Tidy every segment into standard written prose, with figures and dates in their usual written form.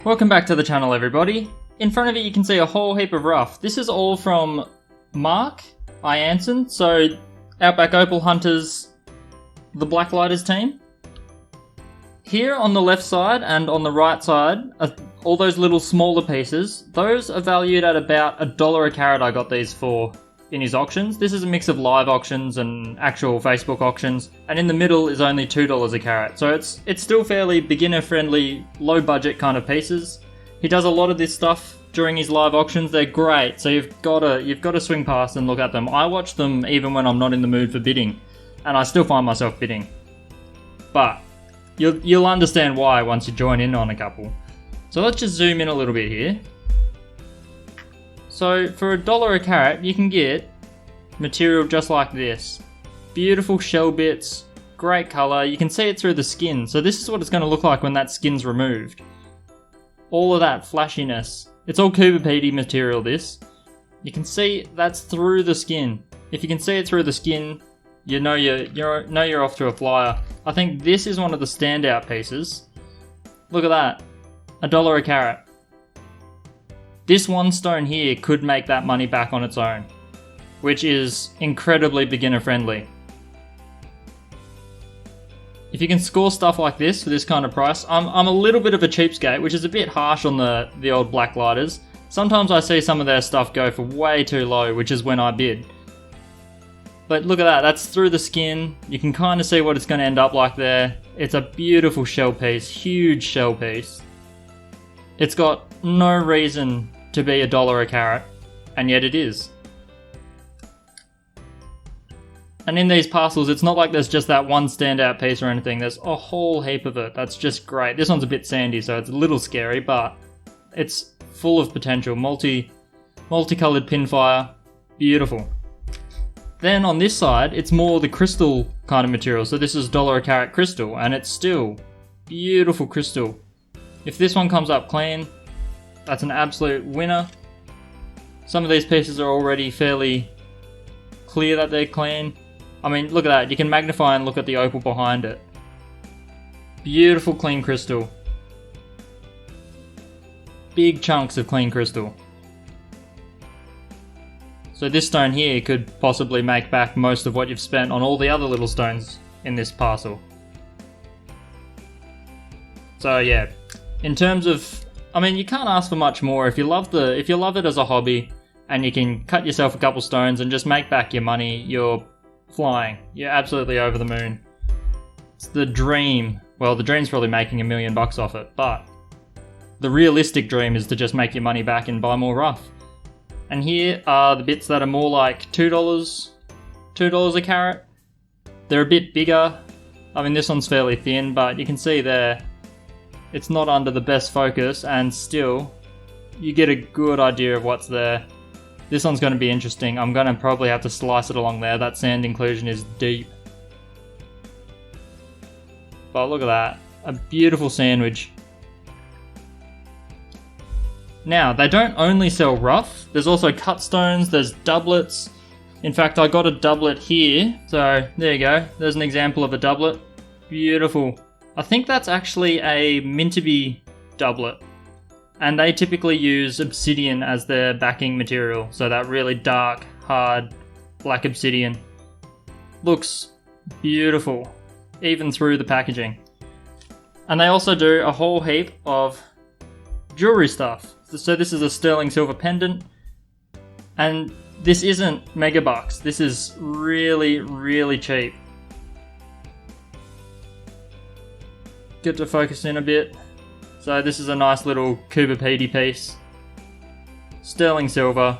Welcome back to the channel, everybody. In front of it you can see a whole heap of rough. This is all from Mark Ianson, so Outback Opal Hunters, the Blacklighters team. Here on the left side and on the right side are all those little smaller pieces. Those are valued at about $1 a carat. I got these for in his auctions. This is a mix of live auctions and actual Facebook auctions, and in the middle is only $2 a carat. So it's still fairly beginner friendly, low budget kind of pieces. He does a lot of this stuff during his live auctions. They're great, so you've got to swing past and look at them. I watch them even when I'm not in the mood for bidding, and I still find myself bidding. But you'll understand why once you join in on a couple. So let's just zoom in a little bit here. So for $1 a carat, you can get material just like this. Beautiful shell bits, great colour, you can see it through the skin. So this is what it's going to look like when that skin's removed. All of that flashiness. It's all Coober Pedy material, this. You can see that's through the skin. If you can see it through the skin, you know you're off to a flyer. I think this is one of the standout pieces. Look at that, $1 a carat. This one stone here could make that money back on its own, which is incredibly beginner friendly. If you can score stuff like this for this kind of price, I'm a little bit of a cheapskate, which is a bit harsh on the old Blacklighters. Sometimes I see some of their stuff go for way too low, which is when I bid. But look at that, that's through the skin. You can kind of see what it's going to end up like there. It's a beautiful shell piece, huge shell piece. It's got no reason to be $1 a carat, and yet it is. And in these parcels, it's not like there's just that one standout piece or anything. There's a whole heap of it. That's just great. This one's a bit sandy, so it's a little scary, but it's full of potential. Multicolored pinfire, beautiful. Then on this side, it's more the crystal kind of material. So this is $1 a carat crystal, and it's still beautiful crystal. If this one comes up clean, that's an absolute winner. Some of these pieces are already fairly clear that they're clean. I mean, look at that. You can magnify and look at the opal behind it. Beautiful clean crystal. Big chunks of clean crystal. So this stone here could possibly make back most of what you've spent on all the other little stones in this parcel. So yeah, in terms of, I mean, you can't ask for much more. If you love it as a hobby and you can cut yourself a couple stones and just make back your money, you're flying. You're absolutely over the moon. It's the dream. Well, the dream's probably making $1 million off it, but the realistic dream is to just make your money back and buy more rough. And here are the bits that are more like $2 a carat. They're a bit bigger. I mean, this one's fairly thin, but you can see there, it's not under the best focus, and still, you get a good idea of what's there. This one's going to be interesting. I'm going to probably have to slice it along there. That sand inclusion is deep. But look at that. A beautiful sandwich. Now, they don't only sell rough. There's also cut stones, there's doublets. In fact, I got a doublet here. So, there you go. There's an example of a doublet. Beautiful. I think that's actually a Mintaby doublet, and they typically use obsidian as their backing material, so that really dark, hard, black obsidian. Looks beautiful, even through the packaging. And they also do a whole heap of jewelry stuff. So this is a sterling silver pendant, and this isn't mega bucks, this is really, really cheap. Get to focus in a bit. So this is a nice little Coober Pedy piece. Sterling silver.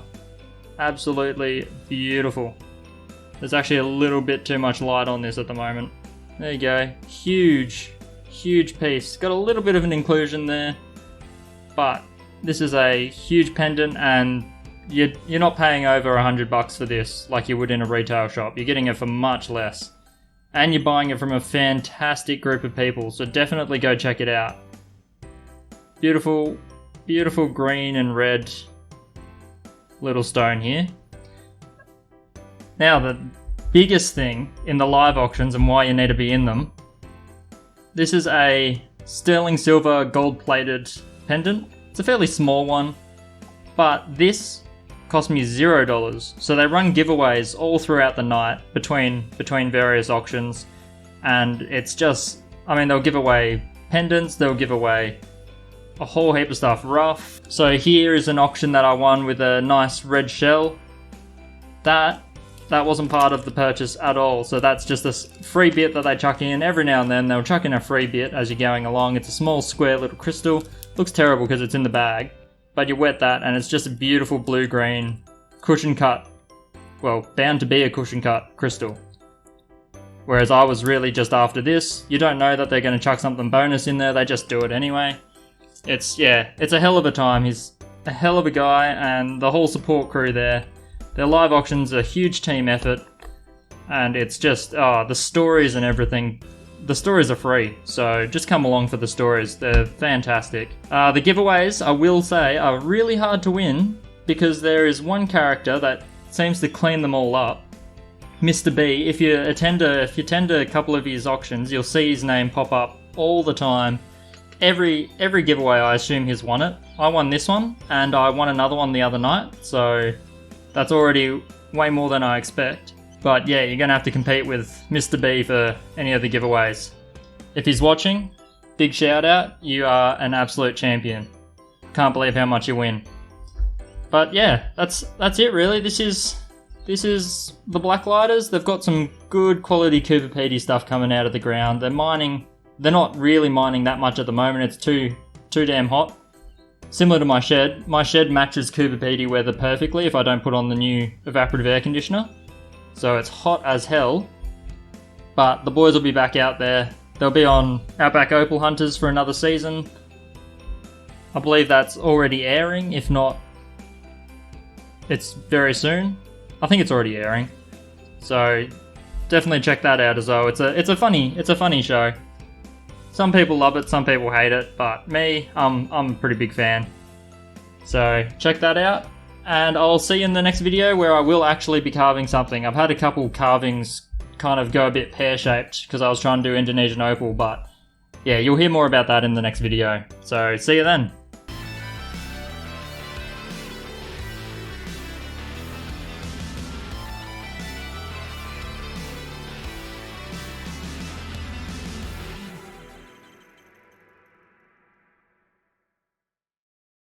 Absolutely beautiful. There's actually a little bit too much light on this at the moment. There you go. Huge, huge piece. Got a little bit of an inclusion there. But this is a huge pendant, and you're not paying over $100 for this like you would in a retail shop. You're getting it for much less. And you're buying it from a fantastic group of people, so definitely go check it out. Beautiful, beautiful green and red little stone here. Now, the biggest thing in the live auctions and why you need to be in them, this is a sterling silver gold plated pendant. It's a fairly small one, but this cost me $0. So they run giveaways all throughout the night between various auctions, and it's just, I mean, they'll give away pendants, they'll give away a whole heap of stuff. Rough. So here is an auction that I won with a nice red shell. That wasn't part of the purchase at all, so that's just a free bit that they chuck in. Every now and then they'll chuck in a free bit as you're going along. It's a small square little crystal. Looks terrible because it's in the bag, but you wet that and it's just a beautiful blue-green cushion cut, well, bound to be a cushion cut crystal. Whereas I was really just after this. You don't know that they're going to chuck something bonus in there, they just do it anyway. It's a hell of a time. He's a hell of a guy, and the whole support crew there. Their live auction's a huge team effort, and it's just, the stories and everything. The stories are free, so just come along for the stories. They're fantastic. The giveaways, I will say, are really hard to win because there is one character that seems to clean them all up. Mr. B, if you attend a couple of his auctions, you'll see his name pop up all the time. Every giveaway, I assume he's won it. I won this one, and I won another one the other night, so that's already way more than I expect. But yeah, you're gonna have to compete with Mr. B for any of the giveaways. If he's watching, big shout out, you are an absolute champion. Can't believe how much you win. But yeah, that's it really. This is the Blacklighters. They've got some good quality Coober Pedy stuff coming out of the ground. They're not really mining that much at the moment, it's too damn hot. Similar to my shed matches Coober Pedy weather perfectly if I don't put on the new evaporative air conditioner. So it's hot as hell, but the boys will be back out there. They'll be on Outback Opal Hunters for another season. I believe that's already airing, if not, it's very soon. I think it's already airing. So definitely check that out as well. It's a funny show. Some people love it, some people hate it, but me, I'm a pretty big fan. So check that out, and I'll see you in the next video where I will actually be carving something. I've had a couple carvings kind of go a bit pear-shaped because I was trying to do Indonesian opal, but yeah, you'll hear more about that in the next video. So see you then.